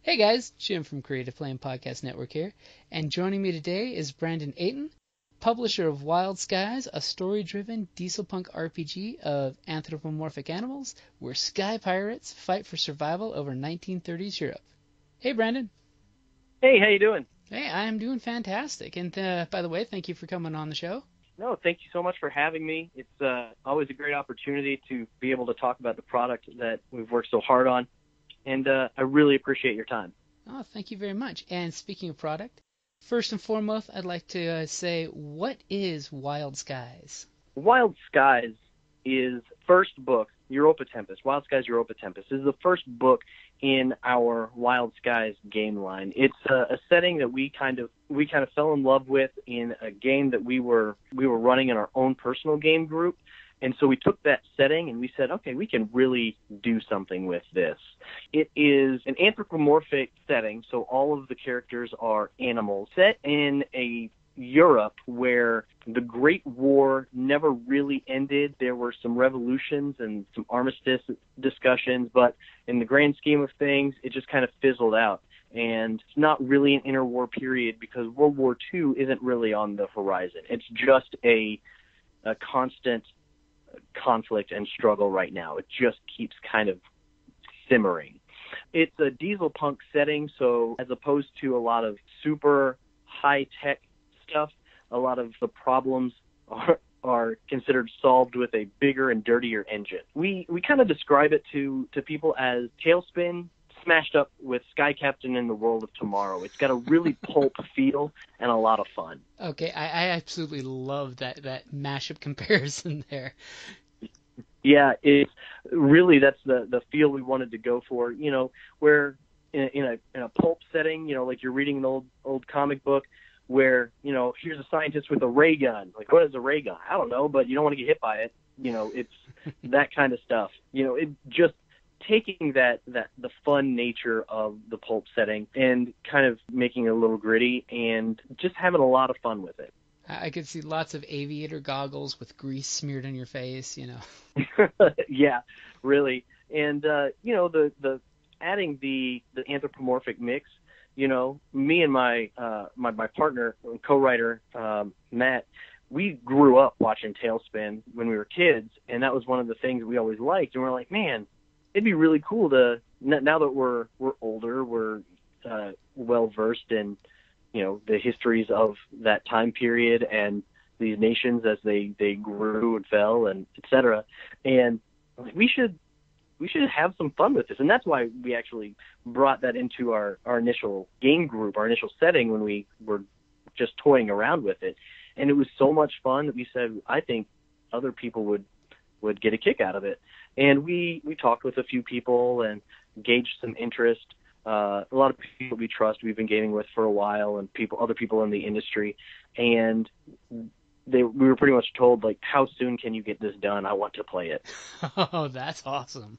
Hey guys, Jim from Creative Flame Podcast Network here, and joining me today is Brandon Aten, publisher of Wild Skies, a story-driven dieselpunk RPG of anthropomorphic animals where sky pirates fight for survival over 1930s Europe. Hey Brandon. Hey, how you doing? Hey, I'm doing fantastic, and by the way, thank you for coming on the show. No, thank you so much for having me. It's always a great opportunity to be able to talk about the product that we've worked so hard on. And I really appreciate your time. Oh, thank you very much. And speaking of product, first and foremost, I'd like to say, what is Wild Skies? Wild Skies is first book, Europa Tempest. Wild Skies Europa Tempest is the first book in our Wild Skies game line. It's a setting that we kind of fell in love with in a game that we were running in our own personal game group. And so we took that setting and we said, okay, we can really do something with this. It is an anthropomorphic setting, so all of the characters are animals, set in a Europe where the Great War never really ended. There were some revolutions and some armistice discussions, but in the grand scheme of things, it just kind of fizzled out. And it's not really an interwar period because World War II isn't really on the horizon. It's just a constant conflict and struggle right now. It just keeps kind of simmering. It's a dieselpunk setting, so as opposed to a lot of super high-tech stuff, a lot of the problems are considered solved with a bigger and dirtier engine. We kind of describe it to people as Tailspin smashed up with Sky Captain in the World of Tomorrow. It's got a really pulp feel and a lot of fun. Okay, I absolutely love that mashup comparison there. Yeah, it's really, that's the feel we wanted to go for. You know, where in a pulp setting, you know, like you're reading an old comic book where, you know, here's a scientist with a ray gun. Like, what is a ray gun? I don't know, but you don't want to get hit by it. You know, it's that kind of stuff. You know, it just taking the fun nature of the pulp setting and kind of making it a little gritty and just having a lot of fun with it. I could see lots of aviator goggles with grease smeared on your face, you know. Yeah, really. And you know, the adding the anthropomorphic mix, you know, me and my partner and co-writer Matt, we grew up watching Tailspin when we were kids, and that was one of the things we always liked. And we're like, man, it'd be really cool to, now that we're older, we're well versed in, you know, the histories of that time period and these nations as they grew and fell and et cetera. And we should have some fun with this. And that's why we actually brought that into our initial game group, our initial setting, when we were just toying around with it. And it was so much fun that we said, I think other people would get a kick out of it. And we talked with a few people and gauged some interest. A lot of people we trust, we've been gaming with for a while, and other people in the industry. And we were pretty much told, like, how soon can you get this done? I want to play it. Oh, that's awesome.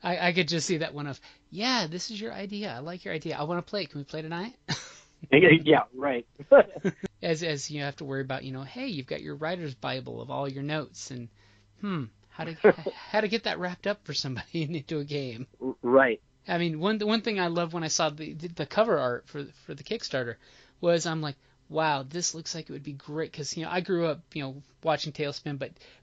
I could just see that one of, yeah, this is your idea. I like your idea. I want to play it. Can we play tonight? Yeah, right. as you have to worry about, you know, hey, you've got your writer's Bible of all your notes, and how to get that wrapped up for somebody into a game. Right. I mean, one thing I love when I saw the cover art for the Kickstarter was, I'm like, wow, this looks like it would be great, because, you know, I grew up, you know, watching Tailspin,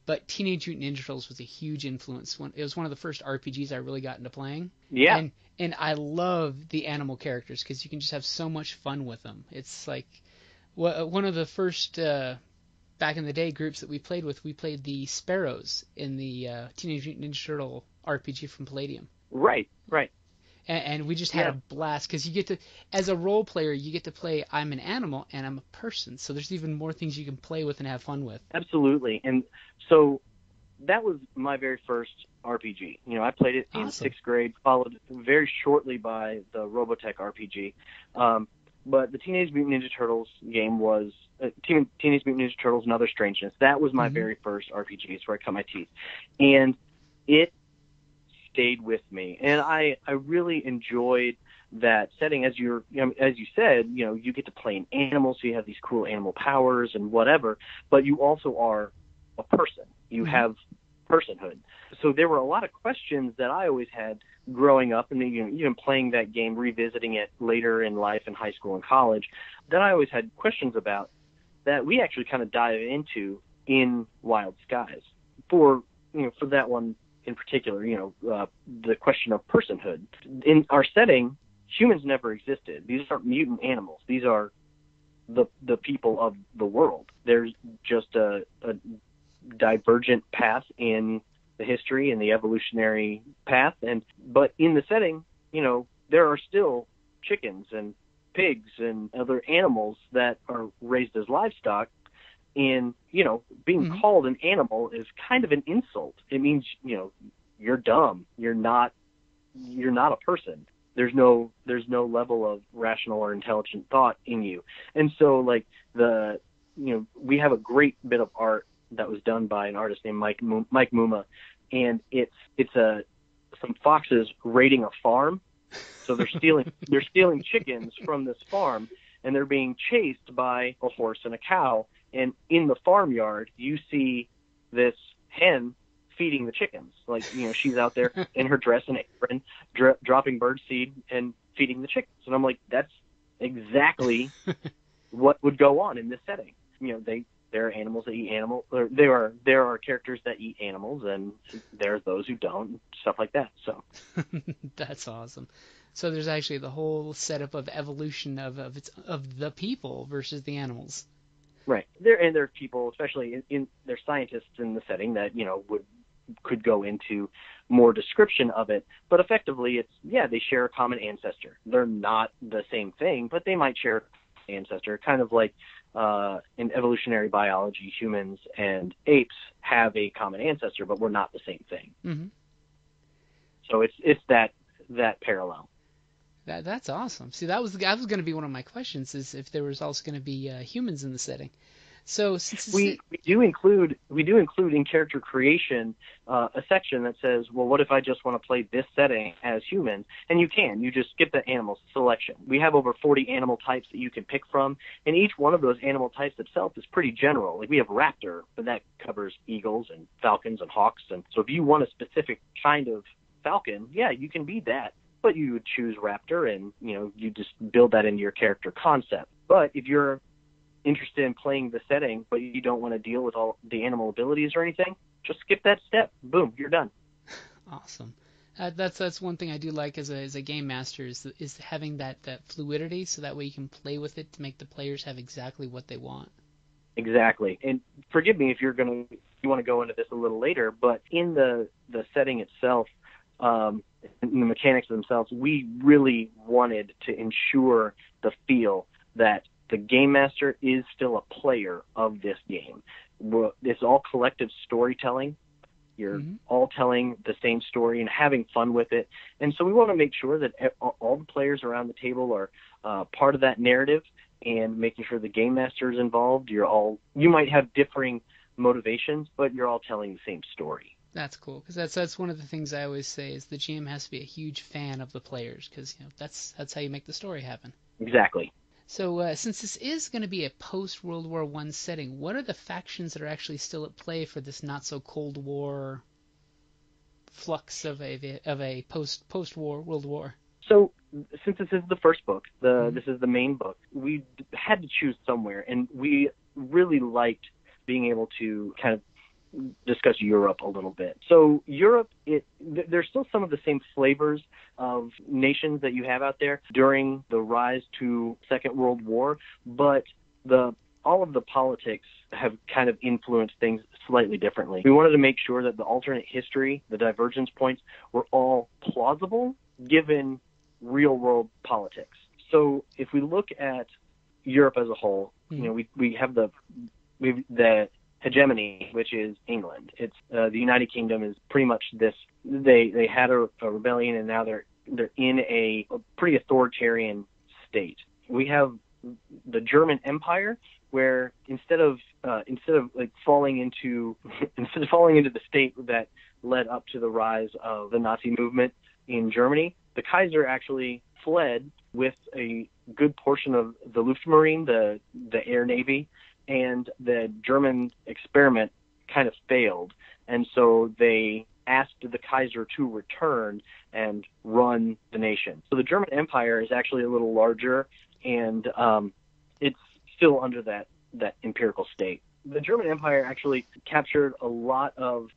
but Teenage Mutant Ninja Turtles was a huge influence. It was one of the first RPGs I really got into playing. Yeah. And I love the animal characters because you can just have so much fun with them. It's like one of the first back in the day groups that we played with. We played the Sparrows in the Teenage Mutant Ninja Turtle RPG from Palladium. Right. And we just had a blast because you get to, as a role player, you get to play, I'm an animal and I'm a person. So there's even more things you can play with and have fun with. Absolutely. And so that was my very first RPG. You know, I played it in sixth grade, followed very shortly by the Robotech RPG. But the Teenage Mutant Ninja Turtles game was Teenage Mutant Ninja Turtles and Other Strangeness. That was my very first RPG. It's where I cut my teeth. And it stayed with me, and I really enjoyed that setting. As you said, you know, you get to play an animal, so you have these cool animal powers and whatever, but you also are a person. You have personhood. So there were a lot of questions that I always had growing up, and even playing that game, revisiting it later in life in high school and college, that I always had questions about that we actually kind of dive into in Wild Skies. For that one in particular, the question of personhood. In our setting, humans never existed. These aren't mutant animals. These are the people of the world. There's just a divergent path in the history and the evolutionary path, but in the setting, there are still chickens and pigs and other animals that are raised as livestock. And being called an animal is kind of an insult. It means you're dumb. You're not a person. There's no level of rational or intelligent thought in you. And so we have a great bit of art that was done by an artist named Mike Muma, and it's some foxes raiding a farm. So they're stealing chickens from this farm, and they're being chased by a horse and a cow. And in the farmyard, you see this hen feeding the chickens. She's out there in her dress and apron, dropping bird seed and feeding the chickens. And I'm like, that's exactly what would go on in this setting. There are animals that eat animals. Or there are characters that eat animals, and there's those who don't, stuff like that. So that's awesome. So there's actually the whole setup of evolution of the people versus the animals. Right. There are people, especially there's scientists in the setting that could go into more description of it, but effectively they share a common ancestor. They're not the same thing, but they might share an ancestor, kind of like in evolutionary biology, humans and apes have a common ancestor, but we're not the same thing. Mm-hmm. So it's that parallel. That's awesome. See, that was going to be one of my questions, is if there was also going to be humans in the setting. So since we do include in character creation a section that says, well, what if I just want to play this setting as humans? And you just skip the animal selection. We have over 40 animal types that you can pick from, and each one of those animal types itself is pretty general. Like we have raptor, but that covers eagles and falcons and hawks. And so if you want a specific kind of falcon, you can be that. But you would choose raptor, and you just build that into your character concept. But if you're interested in playing the setting, but you don't want to deal with all the animal abilities or anything, just skip that step. Boom, you're done. Awesome. That's one thing I do like as a game master is having that fluidity, so that way you can play with it to make the players have exactly what they want. Exactly. And forgive me if you want to go into this a little later, but in the setting itself, in the mechanics themselves, we really wanted to ensure the feel that the game master is still a player of this game. It's all collective storytelling. You're all telling the same story and having fun with it. And so we want to make sure that all the players around the table are part of that narrative, and making sure the game master is involved. You might have differing motivations, but you're all telling the same story. That's cool, because that's one of the things I always say is the GM has to be a huge fan of the players, because that's how you make the story happen. Exactly. So since this is going to be a post-World War I setting, what are the factions that are actually still at play for this not-so-Cold War flux of a post-war World War? So since this is the first book, this is the main book, we had to choose somewhere, and we really liked being able to kind of discuss Europe a little bit. So Europe, there's still some of the same flavors of nations that you have out there during the rise to Second World War, but all of the politics have kind of influenced things slightly differently. We wanted to make sure that the alternate history, the divergence points, were all plausible given real-world politics. So if we look at Europe as a whole, we have the hegemony, which is England. It's the United Kingdom is pretty much this. They had a rebellion, and now they're in a pretty authoritarian state. We have the German Empire, where instead of falling into the state that led up to the rise of the Nazi movement in Germany, the Kaiser actually fled with a good portion of the Luftmarine, the Air Navy, and the German experiment kind of failed. and so they asked the Kaiser to return and run the nation. So the German Empire is actually a little larger, and it's still under that imperial state. The German Empire actually captured a lot of,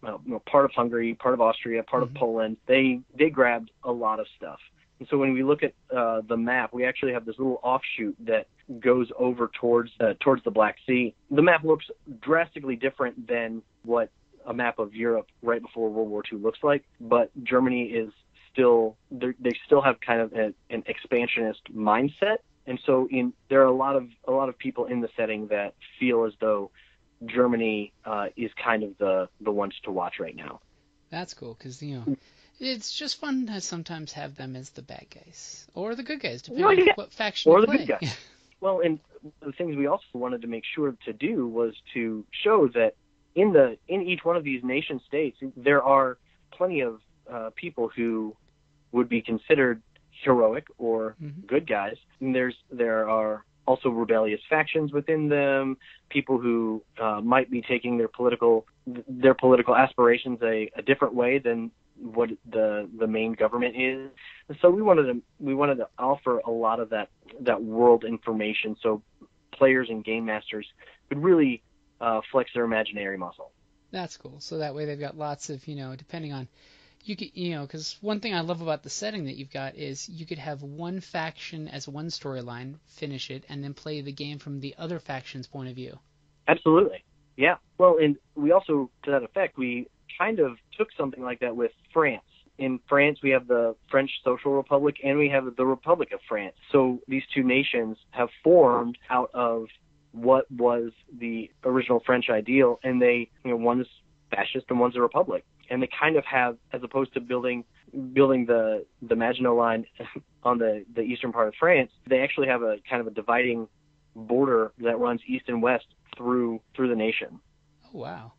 part of Hungary, part of Austria, part of Poland. They grabbed a lot of stuff. And so when we look at the map, we actually have this little offshoot that goes over towards the Black Sea. The map looks drastically different than what a map of Europe right before World War II looks like, but Germany is still, they still have kind of an expansionist mindset. And so there are a lot of people in the setting that feel as though Germany is kind of the ones to watch right now. That's cool, because, it's just fun to sometimes have them as the bad guys, or the good guys, depending on what faction you play. Or the good guys. Well, and the things we also wanted to make sure to do was to show that in each one of these nation states, there are plenty of people who would be considered heroic or good guys. And there are also rebellious factions within them, people who might be taking their political aspirations a different way than what the main government is. And so we wanted to offer a lot of that world information, so players and game masters could really flex their imaginary muscle. That's cool. So that way they've got lots of, depending on, you could, because one thing I love about the setting that you've got is you could have one faction as one storyline, finish it, and then play the game from the other faction's point of view. Absolutely. Yeah. Well, and we also, to that effect, we kind of took something like that with France. In France, we have the French Social Republic, and we have the Republic of France. So these two nations have formed out of what was the original French ideal, and they, one's fascist and one's a republic. And they kind of have, as opposed to building the Maginot Line on the eastern part of France, they actually have a kind of a dividing border that runs east and west through the nation. Oh, wow.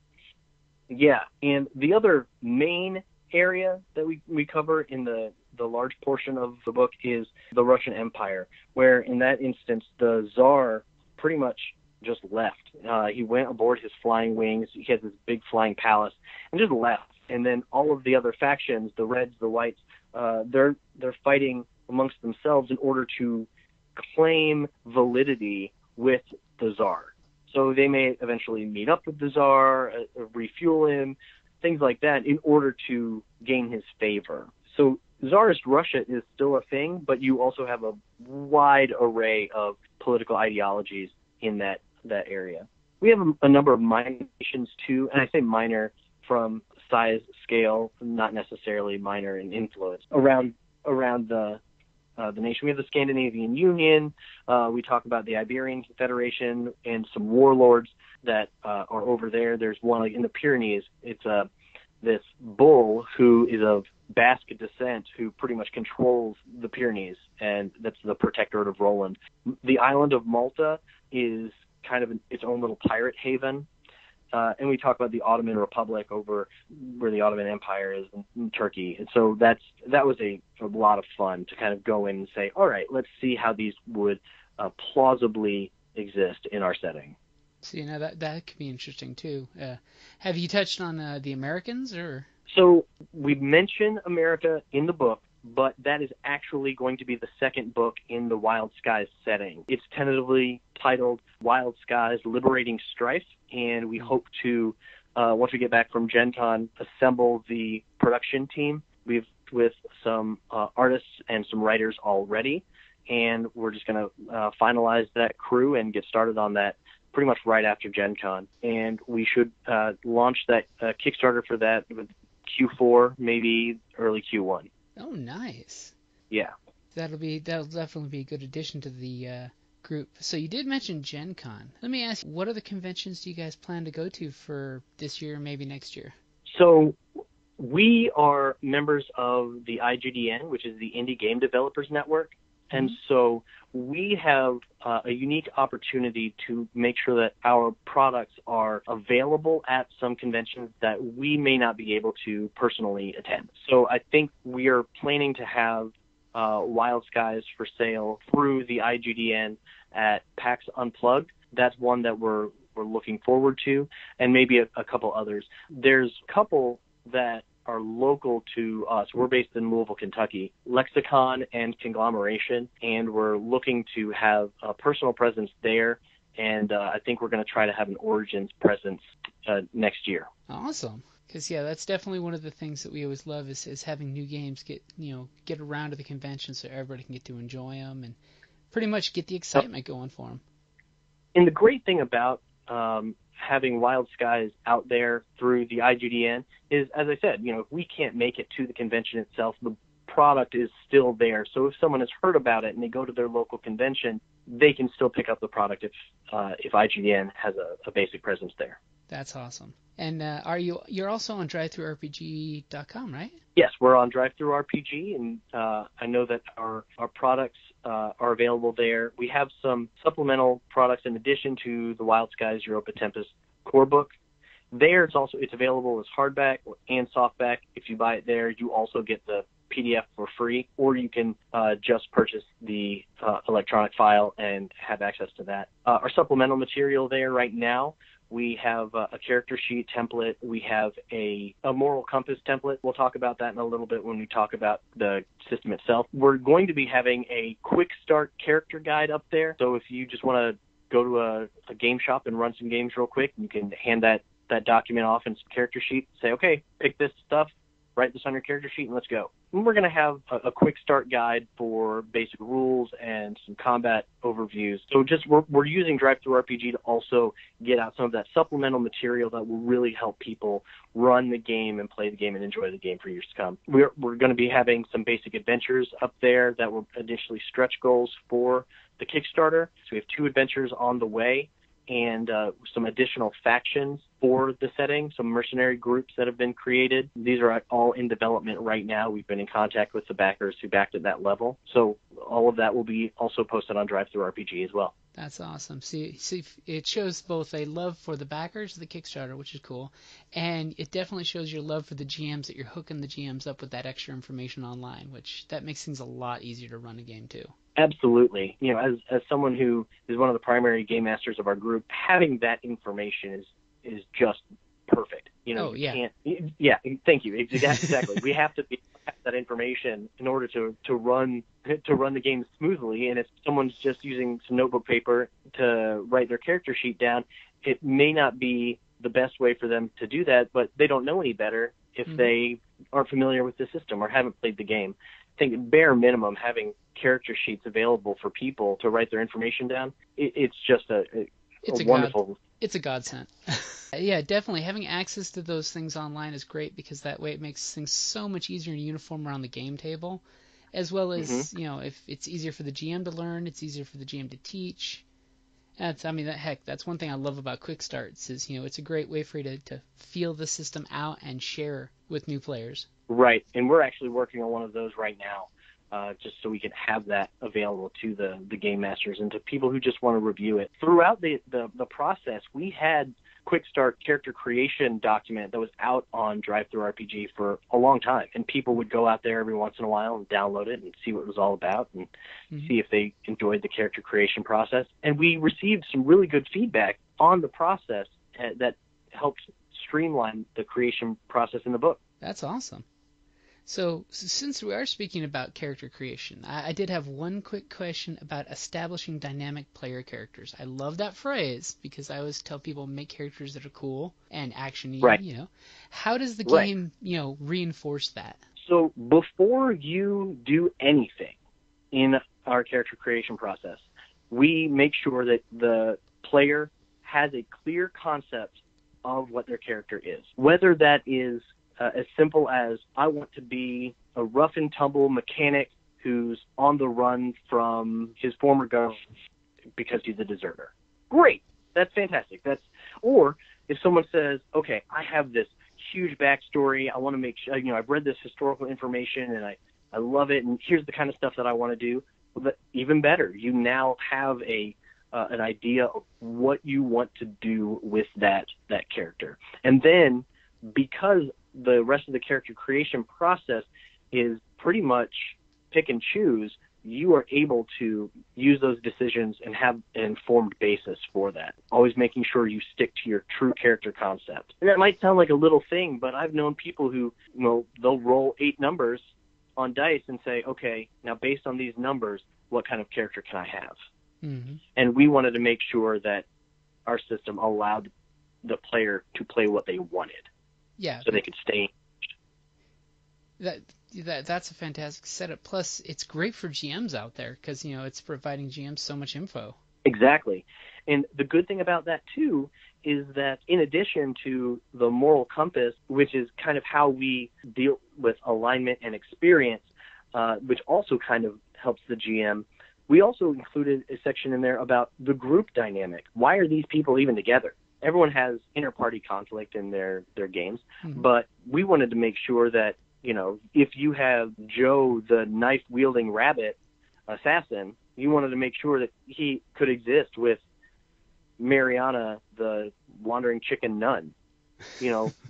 Yeah, and the other main area that we cover in the large portion of the book is the Russian Empire, where in that instance the Tsar pretty much just left. He went aboard his flying wings. He had this big flying palace and just left. And then all of the other factions, the Reds, the Whites, they're fighting amongst themselves in order to claim validity with the Tsar. So they may eventually meet up with the Tsar, refuel him, things like that, in order to gain his favor. So Tsarist Russia is still a thing, but you also have a wide array of political ideologies in that area. We have a number of minor nations too, and I say minor from size, scale, not necessarily minor in influence, around the nation. We have the Scandinavian Union. We talk about the Iberian Confederation and some warlords that are over there. There's one in the Pyrenees. It's this bull who is of Basque descent who pretty much controls the Pyrenees, and that's the Protectorate of Roland. The island of Malta is kind of its own little pirate haven. And we talk about the Ottoman Republic over where the Ottoman Empire is in Turkey. And so that was a lot of fun to kind of go in and say, all right, let's see how these would plausibly exist in our setting. So, that could be interesting too. Have you touched on the Americans, or? So we mention America in the book, but that is actually going to be the second book in the Wild Skies setting. It's tentatively titled Wild Skies Liberating Strife, and we hope to, once we get back from Gen Con, assemble the production team. We've with some artists and some writers already, and we're just going to finalize that crew and get started on that pretty much right after Gen Con. And we should launch that Kickstarter for that with Q4, maybe early Q1. Oh, nice. Yeah. That'll definitely be a good addition to the group. So you did mention Gen Con. Let me ask, what other conventions do you guys plan to go to for this year, maybe next year? So we are members of the IGDN, which is the Indie Game Developers Network. And so we have a unique opportunity to make sure that our products are available at some conventions that we may not be able to personally attend. So I think we are planning to have Wild Skies for sale through the IGDN at PAX Unplugged. That's one that we're we're looking forward to, and maybe a couple others. There's a couple that are local to us. We're based in Louisville, Kentucky, Lexicon and Conglomeration, and we're looking to have a personal presence there, and I think we're going to try to have an Origins presence next year. Awesome. Because, yeah, that's definitely one of the things that we always love is having new games get around to the convention so everybody can get to enjoy them and pretty much get the excitement going for them. And the great thing about having Wild Skies out there through the IGDN is, as I said, if we can't make it to the convention itself, the product is still there. So if someone has heard about it and they go to their local convention, they can still pick up the product if IGDN has a basic presence there. That's awesome. And you're also on drivethrurpg.com, right? Yes, we're on DriveThruRPG, and I know that our products are available there. We have some supplemental products in addition to the Wild Skies Europa Tempest core book. There, it's available as hardback and softback. If you buy it there, you also get the PDF for free, or you can just purchase the electronic file and have access to that. Our supplemental material there right now, we have a character sheet template. We have a moral compass template. We'll talk about that in a little bit when we talk about the system itself. We're going to be having a quick start character guide up there. So if you just want to go to a game shop and run some games real quick, you can hand that document off in some character sheet, say, okay, pick this stuff, write this on your character sheet, and let's go. And we're going to have a quick start guide for basic rules and some combat overviews. So we're using DriveThruRPG to also get out some of that supplemental material that will really help people run the game and play the game and enjoy the game for years to come. We're going to be having some basic adventures up there that were initially stretch goals for the Kickstarter. So we have 2 adventures on the way, and some additional factions for the setting, some mercenary groups that have been created. These are all in development right now. We've been in contact with the backers who backed at that level. So all of that will be also posted on DriveThruRPG as well. That's awesome. See, it shows both a love for the backers of the Kickstarter, which is cool, and it definitely shows your love for the GMs, that you're hooking the GMs up with that extra information online, which that makes things a lot easier to run a game too. Absolutely. As someone who is one of the primary game masters of our group, having that information is just perfect. Thank you. Exactly. We have to have that information in order to run the game smoothly. And if someone's just using some notebook paper to write their character sheet down, it may not be the best way for them to do that, but they don't know any better if they aren't familiar with the system or haven't played the game. I think bare minimum, having character sheets available for people to write their information down, it's just a wonderful... It's a godsend. Yeah, definitely. Having access to those things online is great, because that way it makes things so much easier and uniform around the game table, as well as, if it's easier for the GM to learn, it's easier for the GM to teach. That's one thing I love about Quick Starts is, it's a great way for you to feel the system out and share with new players. Right, and we're actually working on one of those right now, just so we can have that available to the game masters and to people who just want to review it. Throughout the process, we had Quick Start character creation document that was out on DriveThruRPG for a long time, and people would go out there every once in a while and download it and see what it was all about and see if they enjoyed the character creation process. And we received some really good feedback on the process that helped streamline the creation process in the book. That's awesome. So since we are speaking about character creation, I did have one quick question about establishing dynamic player characters. I love that phrase because I always tell people make characters that are cool and action-y, right. How does the game, reinforce that? So before you do anything in our character creation process, we make sure that the player has a clear concept of what their character is, whether that is as simple as I want to be a rough and tumble mechanic who's on the run from his former government because he's a deserter. Great. That's fantastic. Or if someone says, okay, I have this huge backstory. I want to make sure, I've read this historical information and I love it. And here's the kind of stuff that I want to do. But even better, you now have an idea of what you want to do with that character. And then because the rest of the character creation process is pretty much pick and choose, you are able to use those decisions and have an informed basis for that. Always making sure you stick to your true character concept. And that might sound like a little thing, but I've known people who, they'll roll 8 numbers on dice and say, okay, now based on these numbers, what kind of character can I have? Mm-hmm. And we wanted to make sure that our system allowed the player to play what they wanted. Yeah. So they could stay. That's a fantastic setup. Plus, it's great for GMs out there because, it's providing GMs so much info. Exactly. And the good thing about that, too, is that in addition to the moral compass, which is kind of how we deal with alignment and experience, which also kind of helps the GM, we also included a section in there about the group dynamic. Why are these people even together? Everyone has inter-party conflict in their games, mm-hmm. but we wanted to make sure that, if you have Joe, the knife-wielding rabbit assassin, you wanted to make sure that he could exist with Mariana, the wandering chicken nun.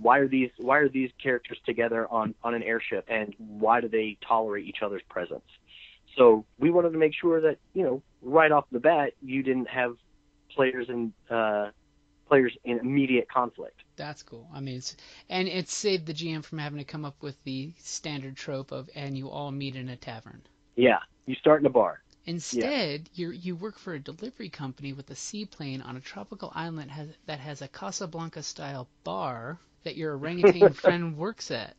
Why are these characters together on an airship, and why do they tolerate each other's presence? So we wanted to make sure that, right off the bat, you didn't have players in immediate conflict. That's cool. I mean, it saved the GM from having to come up with the standard trope of, and you all meet in a tavern. Yeah, you start in a bar. Instead, you work for a delivery company with a seaplane on a tropical island that has a Casablanca-style bar that your orangutan friend works at.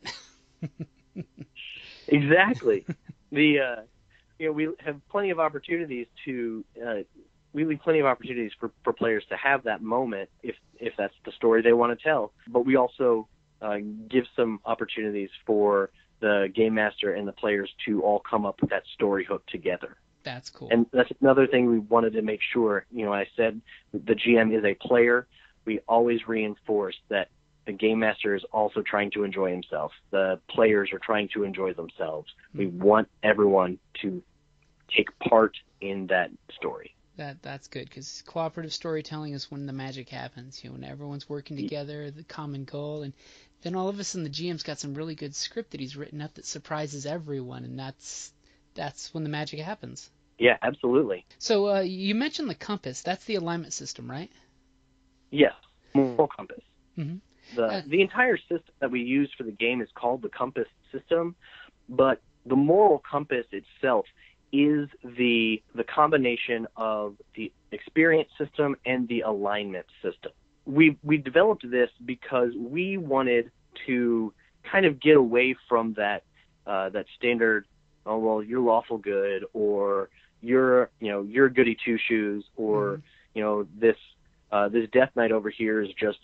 Exactly. We have plenty of opportunities we leave plenty of opportunities for players to have that moment if that's the story they want to tell. But we also give some opportunities for the game master and the players to all come up with that story hook together. That's cool. And that's another thing we wanted to make sure. I said the GM is a player. We always reinforce that the game master is also trying to enjoy himself. The players are trying to enjoy themselves. Mm-hmm. We want everyone to take part in that story. That's good, because cooperative storytelling is when the magic happens. When everyone's working together, the common goal, and then all of a sudden the GM's got some really good script that he's written up that surprises everyone, and that's when the magic happens. Yeah, absolutely. So you mentioned the compass. That's the alignment system, right? Yes, moral compass. Mm-hmm. The entire system that we use for the game is called the compass system, but the moral compass itself is the combination of the experience system and the alignment system. We developed this because we wanted to kind of get away from that standard, oh well, you're lawful good, or you're goody two shoes, or mm-hmm. This Death Knight over here is just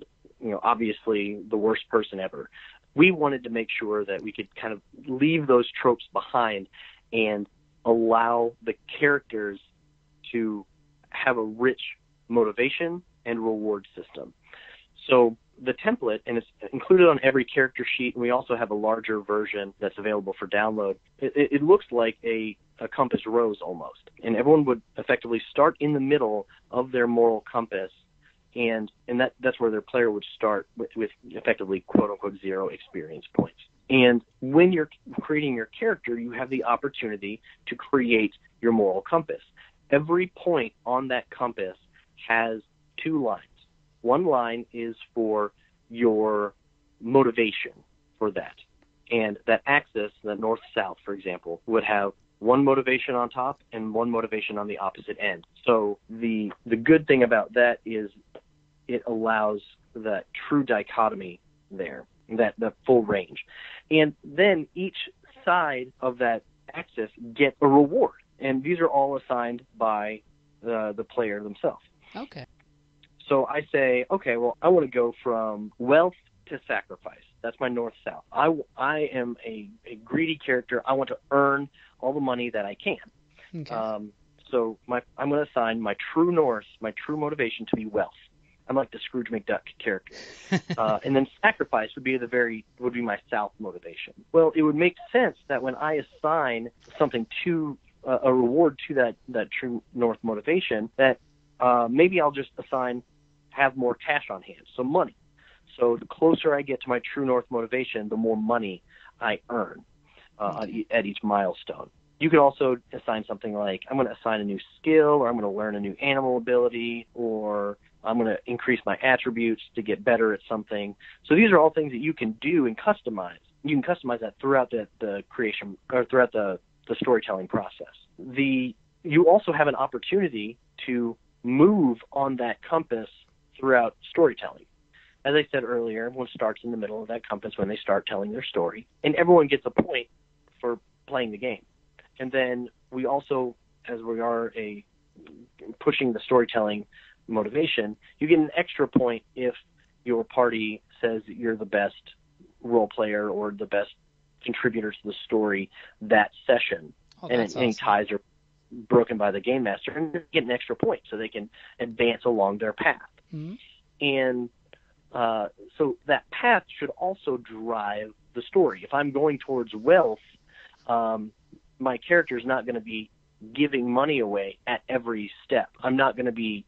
obviously the worst person ever. We wanted to make sure that we could kind of leave those tropes behind and allow the characters to have a rich motivation and reward system. So the template, and it's included on every character sheet, and we also have a larger version that's available for download. It looks like a compass rose almost, and everyone would effectively start in the middle of their moral compass, and that's where their player would start with effectively quote-unquote 0 experience points. And when you're creating your character, you have the opportunity to create your moral compass. Every point on that compass has 2 lines. One line is for your motivation for that. And that axis, the north-south, for example, would have one motivation on top and one motivation on the opposite end. So the good thing about that is it allows that true dichotomy there, that full range. And then each side of that axis gets a reward. And these are all assigned by the player themselves. Okay. So I say, okay, well, I want to go from wealth to sacrifice. That's my north-south. I am a greedy character. I want to earn all the money that I can. Okay. So I'm going to assign my true north, my true motivation to be wealth. I'm like the Scrooge McDuck character. And then sacrifice would be my south motivation. Well, it would make sense that when I assign something to a reward to that true north motivation, that maybe I'll just have more cash on hand, so money. So the closer I get to my true north motivation, the more money I earn at each milestone. you could also assign something like, I'm going to assign a new skill, or I'm going to learn a new animal ability, or I'm going to increase my attributes to get better at something. So these are all things that you can do and customize. You can customize that throughout the creation, or throughout the storytelling process. You also have an opportunity to move on that compass throughout storytelling. As I said earlier, everyone starts in the middle of that compass when they start telling their story, and everyone gets a point for playing the game. And then we also, as we are pushing the storytelling motivation, you get an extra point if your party says that you're the best role player or the best contributor to the story that session. And awesome. Any ties are broken by the game master, and they get an extra point so they can advance along their path. Mm-hmm. And so that path should also drive the story. If I'm going towards wealth, my character is not going to be giving money away at every step. I'm not going to be,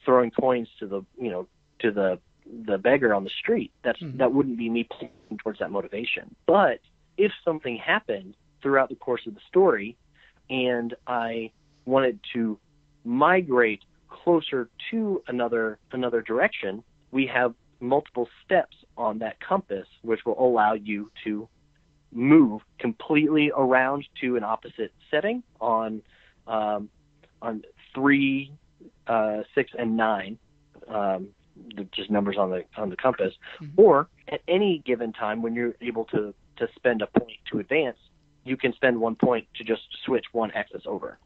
throwing coins to the beggar on the street. That wouldn't be me pulling towards that motivation. But if something happened throughout the course of the story, and I wanted to migrate closer to another direction, we have multiple steps on that compass, which will allow you to move completely around to an opposite setting on 3, 6, and 9, just numbers on the compass, or at any given time when you're able to spend a point to advance, you can spend 1 point to just switch one axis over.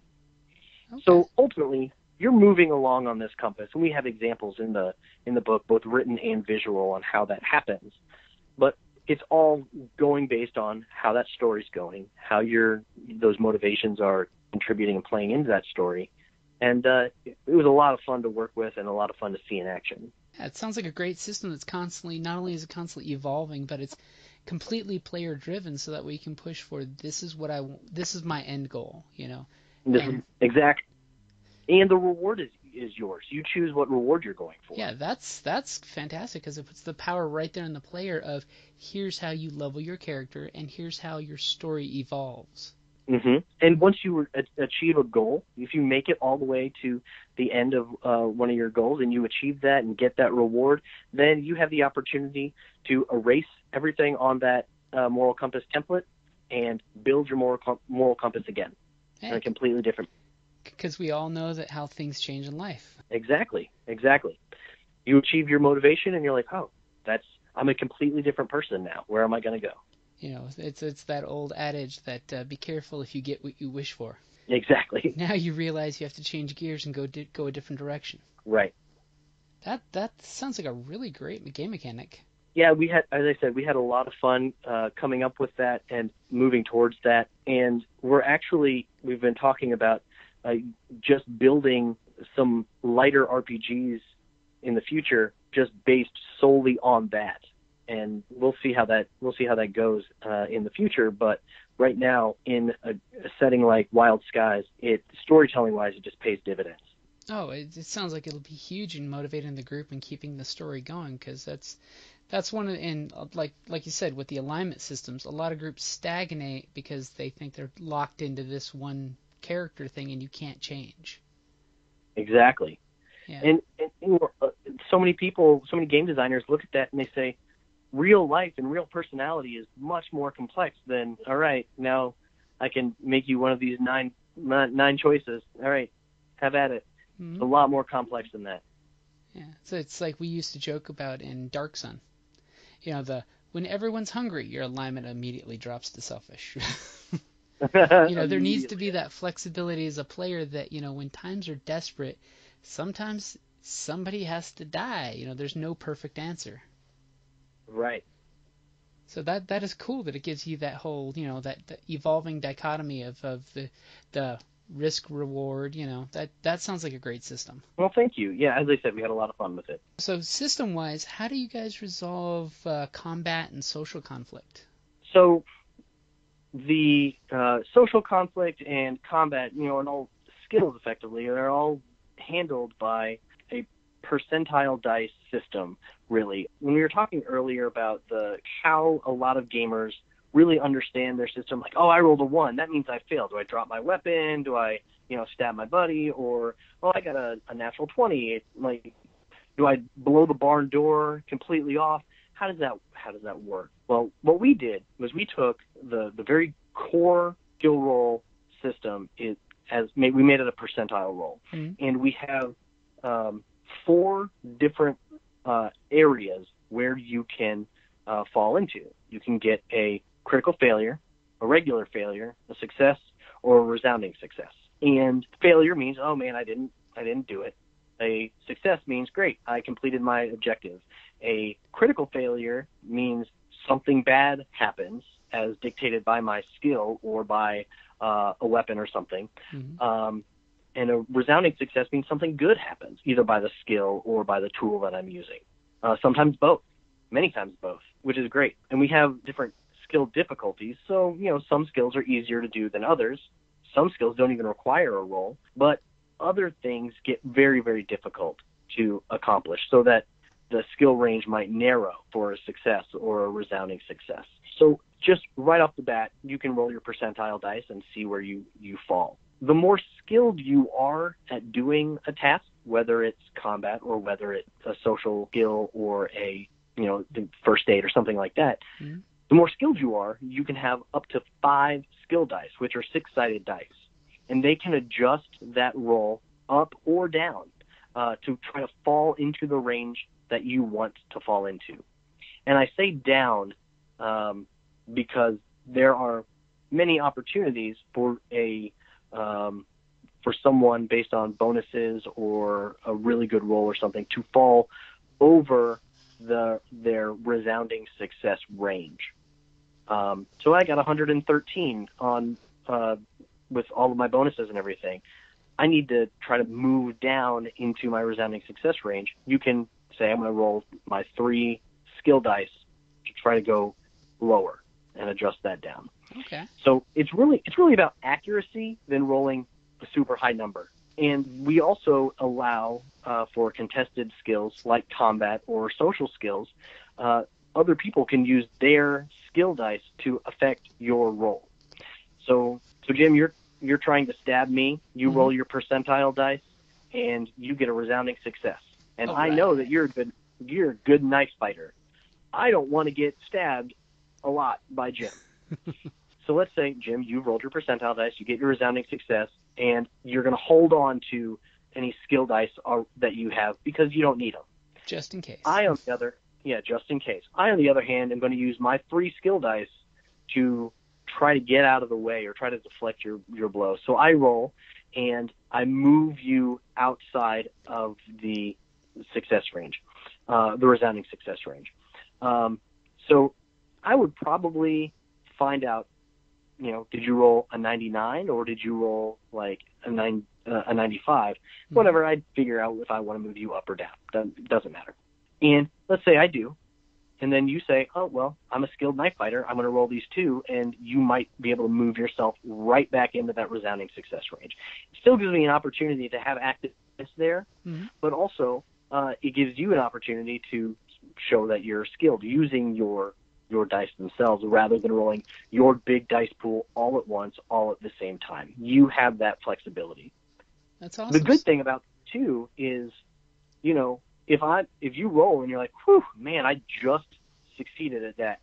Okay. So ultimately, you're moving along on this compass, and we have examples in the book, both written and visual, on how that happens. But it's all going based on how that story's going, how those motivations are contributing and playing into that story. And it was a lot of fun to work with and a lot of fun to see in action. Yeah, it sounds like a great system that's constantly, not only is it constantly evolving, but it's completely player driven, so that we can push for, this is what I want, this is my end goal, Exactly. And the reward is yours. You choose what reward you're going for. Yeah, that's fantastic, because it puts the power right there in the player of, here's how you level your character, and here's how your story evolves. Mm-hmm. And once you achieve a goal, if you make it all the way to the end of one of your goals and you achieve that and get that reward, then you have the opportunity to erase everything on that moral compass template and build your moral compass again in a completely different. Because we all know that how things change in life. Exactly. You achieve your motivation and you're like, oh, I'm a completely different person now. Where am I going to go? It's that old adage that be careful if you get what you wish for. Exactly. Now you realize you have to change gears and go a different direction. Right. That sounds like a really great game mechanic. Yeah, as I said, we had a lot of fun coming up with that and moving towards that. And we've been talking about just building some lighter RPGs in the future, just based solely on that. And we'll see how that goes in the future. But right now, in a setting like Wild Skies, storytelling-wise, it just pays dividends. Oh, it sounds like it'll be huge in motivating the group and keeping the story going, because that's one of, and like you said, with the alignment systems, a lot of groups stagnate because they think they're locked into this one character thing and you can't change. Exactly. Yeah. And so many game designers look at that and they say, real life and real personality is much more complex than, all right, now I can make you one of these nine choices. All right, have at it. Mm-hmm. It's a lot more complex than that. Yeah, so it's like we used to joke about in Dark Sun. When everyone's hungry, your alignment immediately drops to selfish. There needs to be that flexibility as a player that, when times are desperate, sometimes somebody has to die. There's no perfect answer. Right. So that is cool that it gives you that whole, that evolving dichotomy of the risk reward, that sounds like a great system. Well, thank you. Yeah, as I said, we had a lot of fun with it. So system wise, how do you guys resolve combat and social conflict? So the social conflict and combat, and all skills effectively, are all handled by a percentile dice system, really. When we were talking earlier about how a lot of gamers really understand their system. Like, oh, I rolled a 1. That means I failed. Do I drop my weapon? Do I, stab my buddy? Or, oh, I got a natural 20. Like, do I blow the barn door completely off? How does that work? Well, what we did was we took the very core skill roll system. We made it a percentile roll, and we have 4 different areas where you can fall into. You can get a critical failure, a regular failure, a success, or a resounding success. And failure means, oh man, I didn't do it. A success means, great, I completed my objective. A critical failure means something bad happens as dictated by my skill or by a weapon or something. And a resounding success means something good happens, either by the skill or by the tool that I'm using. Sometimes both, many times both, which is great. And we have different skill difficulties. So, some skills are easier to do than others. Some skills don't even require a roll, but other things get very, very difficult to accomplish, so that the skill range might narrow for a success or a resounding success. So just right off the bat, you can roll your percentile dice and see where you fall. The more skilled you are at doing a task, whether it's combat or whether it's a social skill or the first aid or something like that, the more skilled you are, you can have up to 5 skill dice, which are 6-sided dice. And they can adjust that roll up or down to try to fall into the range that you want to fall into. And I say down because there are many opportunities for someone based on bonuses or a really good roll or something to fall over their resounding success range. So I got 113 on with all of my bonuses and everything. I need to try to move down into my resounding success range. You can say I'm going to roll my 3 skill dice to try to go lower and adjust that down. Okay. So it's really about accuracy than rolling a super high number. And we also allow for contested skills like combat or social skills. Other people can use their skill dice to affect your roll. So Jim, you're trying to stab me. You roll your percentile dice, and you get a resounding success. And I know that you're a good knife fighter. I don't want to get stabbed a lot by Jim. So let's say, Jim, you rolled your percentile dice, you get your resounding success, and you're going to hold on to any skill dice that you have because you don't need them. Just in case. Just in case. I, on the other hand, am going to use my 3 skill dice to try to get out of the way or try to deflect your blow. So I roll, and I move you outside of the success range, the resounding success range. So I would probably find out, did you roll a 99 or did you roll like a 95? Whatever, I'd figure out if I want to move you up or down. That doesn't matter. And let's say I do. And then you say, oh, well, I'm a skilled knife fighter. I'm going to roll these 2, and you might be able to move yourself right back into that resounding success range. It still gives me an opportunity to have activeness there, but also it gives you an opportunity to show that you're skilled using your dice themselves rather than rolling your big dice pool all at once, all at the same time. You have that flexibility. That's awesome. The good thing about it, too, is, if you roll and you're like, whew, man, I just succeeded at that.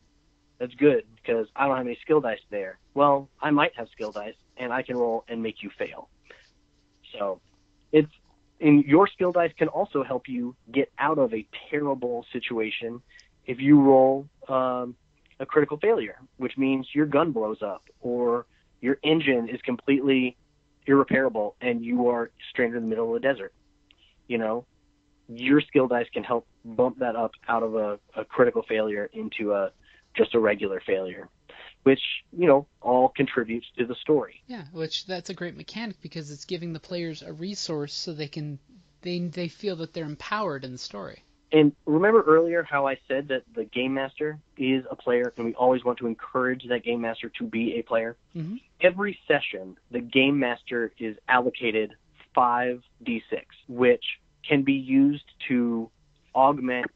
That's good because I don't have any skill dice there. Well, I might have skill dice, and I can roll and make you fail. So your skill dice can also help you get out of a terrible situation if you roll a critical failure, which means your gun blows up or your engine is completely irreparable and you are stranded in the middle of the desert. Your skill dice can help bump that up out of a critical failure into just a regular failure, which, all contributes to the story. Yeah, that's a great mechanic because it's giving the players a resource so they feel that they're empowered in the story. And remember earlier how I said that the game master is a player, and we always want to encourage that game master to be a player? Mm-hmm. Every session, the game master is allocated 5d6, which can be used to augment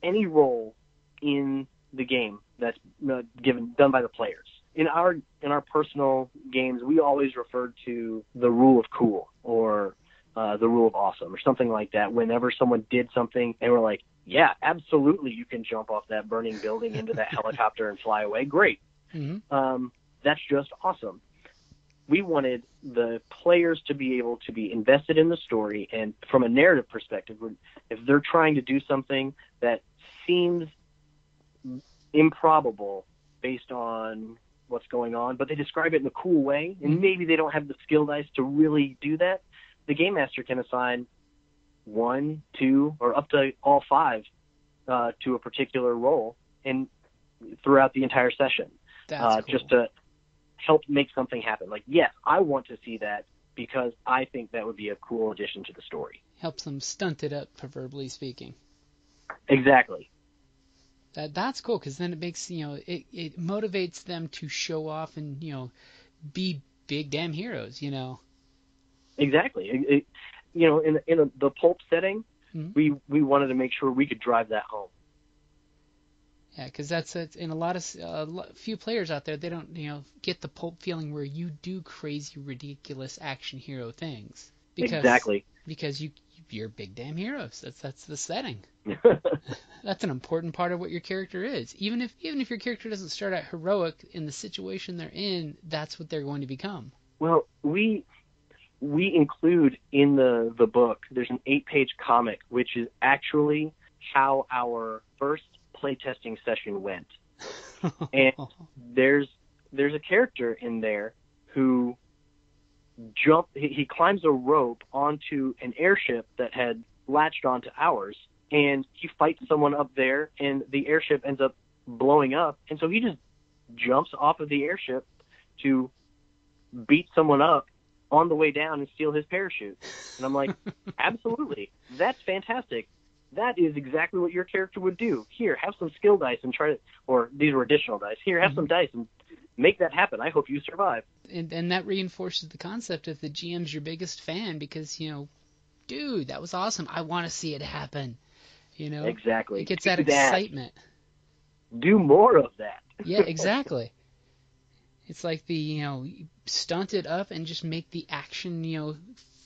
any role in the game that's done by the players. In our personal games, we always referred to the rule of cool or the rule of awesome or something like that. Whenever someone did something, they were like, "Yeah, absolutely, you can jump off that burning building into that helicopter and fly away. Great, that's just awesome." We wanted the players to be able to be invested in the story, and from a narrative perspective, if they're trying to do something that seems improbable based on what's going on, but they describe it in a cool way, and maybe they don't have the skill dice to really do that, the game master can assign 1, 2, or up to all 5 to a particular role and throughout the entire session. That's cool. Just to help make something happen. Like, yes, I want to see that because I think that would be a cool addition to the story. Helps them stunt it up, proverbially speaking. Exactly. That's cool, because then it makes, it motivates them to show off and, be big damn heroes, Exactly. In the pulp setting, we wanted to make sure we could drive that home. Yeah, because that's in a lot of few players out there, they don't get the pulp feeling where you do crazy, ridiculous action hero things. Exactly. Because you're big damn heroes. That's the setting. That's an important part of what your character is. Even if your character doesn't start out heroic, in the situation they're in, that's what they're going to become. Well, we include in the book, there's an 8-page comic, which is actually how our first playtesting session went. And there's a character in there who he climbs a rope onto an airship that had latched onto ours, and he fights someone up there, and the airship ends up blowing up, and so he just jumps off of the airship to beat someone up on the way down and steal his parachute. And I'm like, absolutely, that's fantastic. That is exactly what your character would do. Here, have some skill dice and try to, or these were additional dice. Here, have some dice and make that happen. I hope you survive. And that reinforces the concept of the GM's your biggest fan, because, dude, that was awesome. I want to see it happen. Exactly. It gets that excitement. Do more of that. Yeah, exactly. It's like stunt it up and just make the action,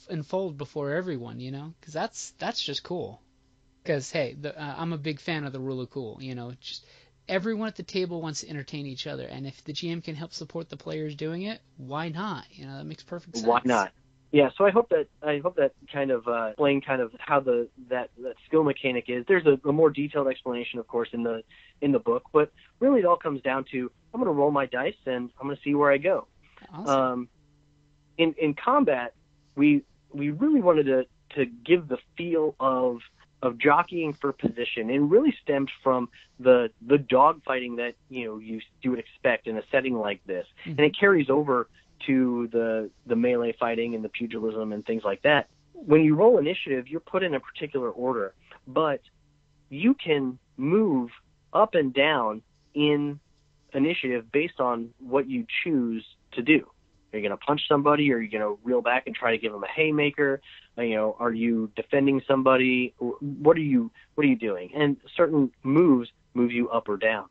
unfold before everyone, because that's just cool. Because, hey, I'm a big fan of the rule of cool, just everyone at the table wants to entertain each other, and if the GM can help support the players doing it, why not? That makes perfect sense. Why not? Yeah, so I hope that kind of explain kind of how that skill mechanic is. There's a more detailed explanation, of course, in the book, but really it all comes down to, I'm going to roll my dice and I'm going to see where I go. Awesome. In combat, we really wanted to give the feel of jockeying for position, and really stemmed from the dogfighting that you would expect in a setting like this, and it carries over to the melee fighting and the pugilism and things like that. When you roll initiative, you're put in a particular order, but you can move up and down in initiative based on what you choose to do. Are you going to punch somebody, or are you going to reel back and try to give them a haymaker? Are you defending somebody? What are you doing? And certain moves move you up or down.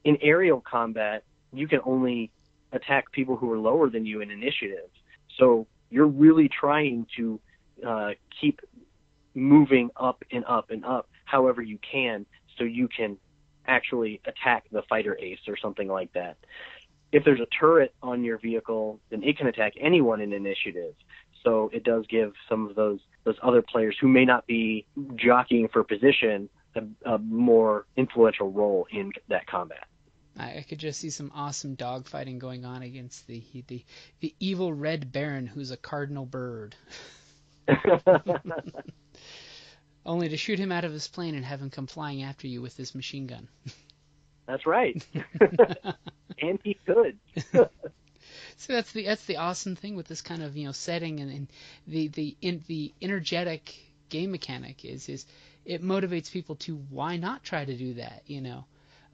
In aerial combat, you can only attack people who are lower than you in initiative. So you're really trying to keep moving up and up and up however you can, so you can actually attack the fighter ace or something like that. If there's a turret on your vehicle, then it can attack anyone in initiative. So it does give some of those other players who may not be jockeying for position a more influential role in that combat. I could just see some awesome dogfighting going on against the evil Red Baron, who's a cardinal bird. Only to shoot him out of his plane and have him come flying after you with his machine gun. That's right. And he could. So that's the awesome thing with this kind of setting, and the energetic game mechanic is it motivates people to, why not try to do that?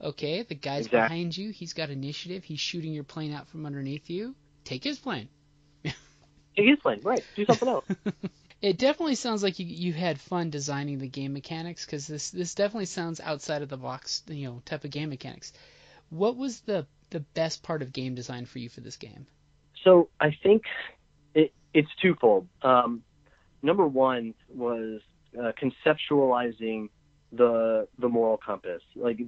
Okay, the guy's behind you, he's got initiative, he's shooting your plane out from underneath you. Take his plane. Take his plane, right? Do something else. It definitely sounds like you had fun designing the game mechanics, because this definitely sounds outside of the box, type of game mechanics. What was the best part of game design for you for this game? So I think it's twofold. Number one was conceptualizing the moral compass, like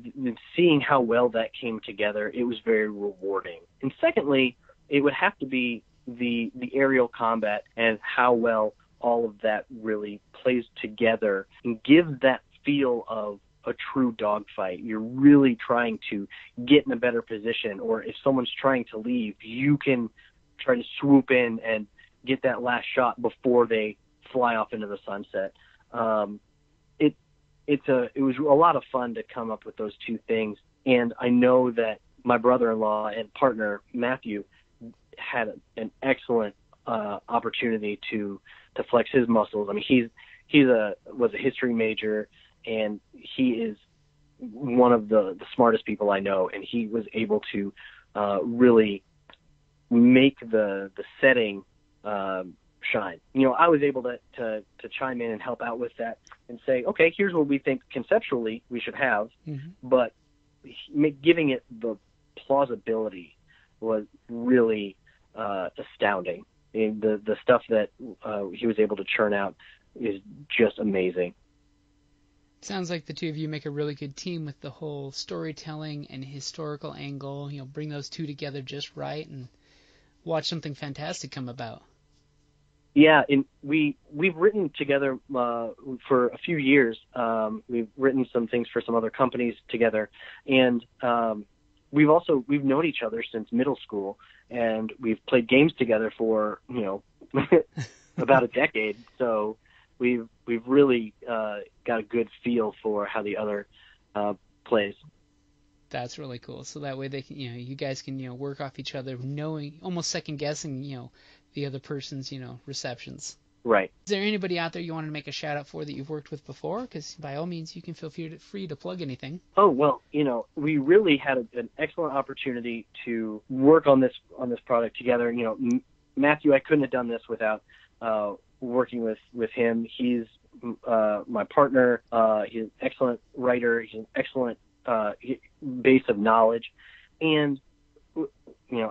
seeing how well that came together. It was very rewarding. And secondly, it would have to be the aerial combat and how well all of that really plays together and gives that feel of a true dogfight. You're really trying to get in a better position, or if someone's trying to leave, you can try to swoop in and get that last shot before they fly off into the sunset. It was a lot of fun to come up with those two things, and I know that my brother-in-law and partner Matthew had an excellent opportunity to flex his muscles. I mean, was a history major, and he is one of the smartest people I know, and he was able to really make the setting shine. You know, I was able to chime in and help out with that and say, okay, here's what we think conceptually we should have, but giving it the plausibility was really astounding. And the stuff that he was able to churn out is just amazing. Sounds like the two of you make a really good team with the whole storytelling and historical angle. You know, bring those two together just right and watch something fantastic come about. Yeah, and we've written together for a few years. We've written some things for some other companies together, and we've known each other since middle school, and we've played games together for about a decade. So we've really got a good feel for how the other plays. That's really cool. So that way they can, you guys can, work off each other, knowing, almost second guessing, the other person's, receptions. Right. Is there anybody out there you want to make a shout out for that you've worked with before? Because by all means, you can feel free to plug anything. Oh, well, we really had an excellent opportunity to work on this product together. Matthew, I couldn't have done this without working with him. He's my partner. He's an excellent writer. He's an excellent base of knowledge, and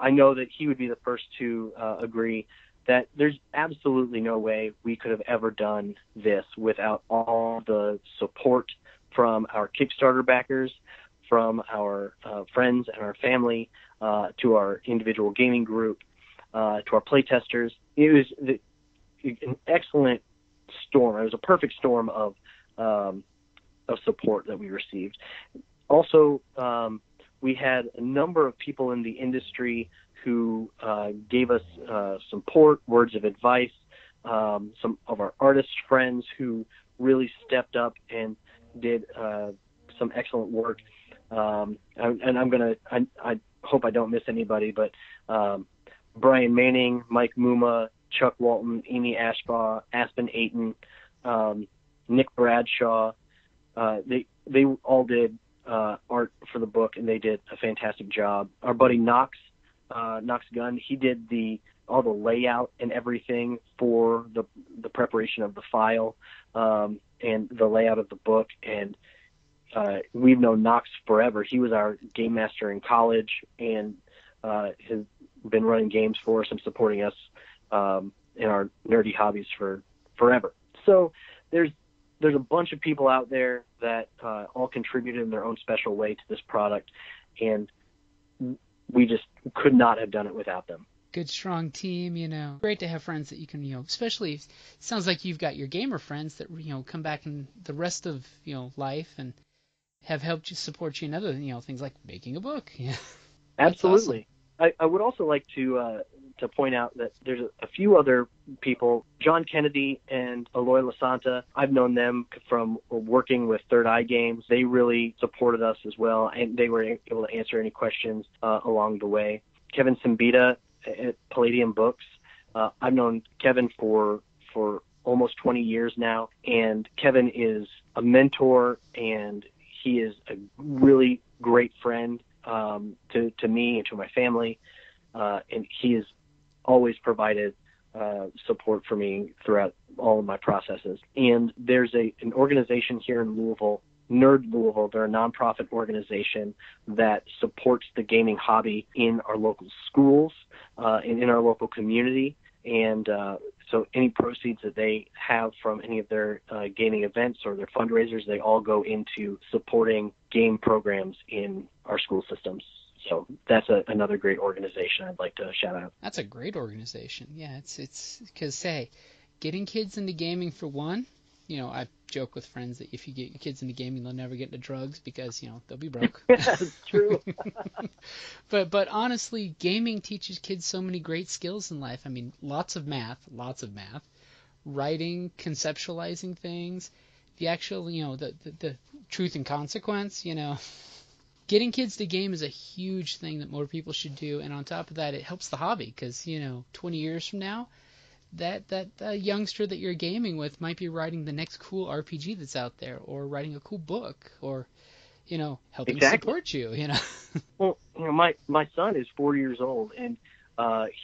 I know that he would be the first to agree that there's absolutely no way we could have ever done this without all the support from our Kickstarter backers, from our friends and our family, to our individual gaming group, to our playtesters. It was an excellent storm. It was a perfect storm of support that we received. Also, we had a number of people in the industry who gave us support, words of advice, some of our artist friends who really stepped up and did some excellent work. And I hope I don't miss anybody, but Brian Manning, Mike Muma, Chuck Walton, Amy Ashbaugh, Aspen Aten, Nick Bradshaw, they all did art for the book, and they did a fantastic job. Our buddy Knox Gunn, he did all the layout and everything for the preparation of the file and the layout of the book. And we've known Knox forever. He was our game master in college and has been running games for us and supporting us in our nerdy hobbies for forever. So there's a bunch of people out there that all contributed in their own special way to this product, and we just could not have done it without them. Good, strong team, Great to have friends that you can, especially, it sounds like you've got your gamer friends that, come back in the rest of, life and have helped you support you in other, things like making a book. Yeah. Absolutely. Awesome. I would also like to point out that there's a few other people, John Kennedy and Aloy Lasanta. I've known them from working with Third Eye Games. They really supported us as well, and they were able to answer any questions along the way. Kevin Simbita at Palladium Books. I've known Kevin for almost 20 years now, and Kevin is a mentor, and he is a really great friend to me and to my family, and he has always provided support for me throughout all of my processes. And there's an organization here in Louisville Nerd Louisville. They're a nonprofit organization that supports the gaming hobby in our local schools, and in our local community. And so any proceeds that they have from any of their gaming events or their fundraisers, they all go into supporting game programs in our school systems. So that's another great organization I'd like to shout out. That's a great organization. Yeah, it's because, say, getting kids into gaming for one, I joke with friends that if you get your kids into gaming, they'll never get into drugs because, they'll be broke. Yeah, that's true. But honestly, gaming teaches kids so many great skills in life. I mean, lots of math, writing, conceptualizing things, the actual, the truth and consequence, Getting kids to game is a huge thing that more people should do. And on top of that, it helps the hobby because, 20 years from now, that youngster that you're gaming with might be writing the next cool RPG that's out there, or writing a cool book, or helping support you. Well, my son is 4 years old, and